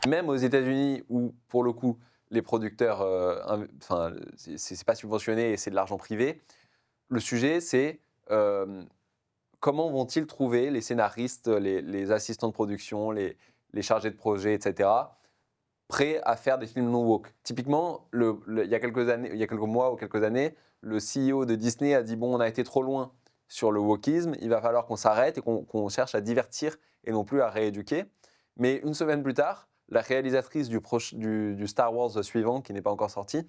Même aux États-Unis, où pour le coup, les producteurs, c'est pas subventionné et c'est de l'argent privé, le sujet c'est comment vont-ils trouver les scénaristes, les assistants de production, les chargés de projet, etc., prêts à faire des films non woke. Typiquement, il y a quelques années, il y a quelques mois ou quelques années, le CEO de Disney a dit bon, on a été trop loin sur le wokisme, il va falloir qu'on s'arrête et qu'on cherche à divertir et non plus à rééduquer. Mais une semaine plus tard, la réalisatrice du Star Wars suivant, qui n'est pas encore sorti,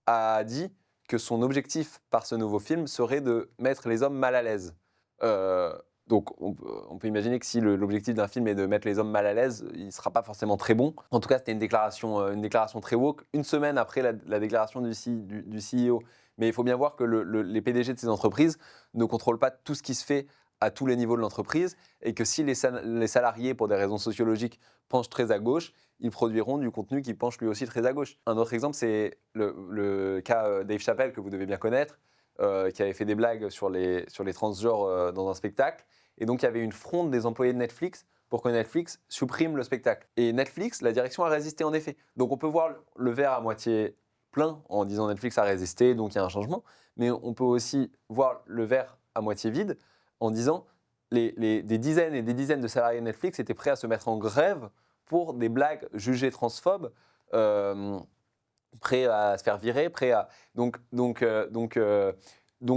a dit que son objectif par ce nouveau film serait de mettre les hommes mal à l'aise. Euh, donc on peut imaginer que si l'objectif d'un film est de mettre les hommes mal à l'aise, il ne sera pas forcément très bon. En tout cas, c'était une déclaration très woke, une semaine après la déclaration du CEO. Mais il faut bien voir que les PDG de ces entreprises ne contrôlent pas tout ce qui se fait à tous les niveaux de l'entreprise et que si les salariés, pour des raisons sociologiques, penchent très à gauche, ils produiront du contenu qui penche lui aussi très à gauche. Un autre exemple, c'est le cas Dave Chappelle, que vous devez bien connaître, qui avait fait des blagues sur les transgenres dans un spectacle. Et donc, il y avait une fronde des employés de Netflix pour que Netflix supprime le spectacle. Et Netflix, la direction a résisté en effet. Donc, on peut voir le verre à moitié plein en disant Netflix a résisté, donc il y a un changement. Mais on peut aussi voir le verre à moitié vide en disant des dizaines et des dizaines de salariés de Netflix étaient prêts à se mettre en grève pour des blagues jugées transphobes, prêts à se faire virer, prêts à... Donc,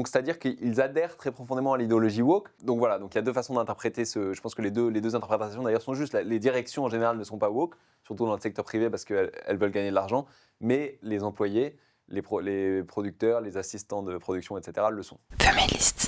c'est-à-dire qu'ils adhèrent très profondément à l'idéologie woke. Donc voilà, donc il y a deux façons d'interpréter je pense que les deux interprétations d'ailleurs sont justes. Les directions en général ne sont pas woke, surtout dans le secteur privé parce qu'elles veulent gagner de l'argent, mais les employés, les producteurs, les assistants de production, etc. le sont. Feminist.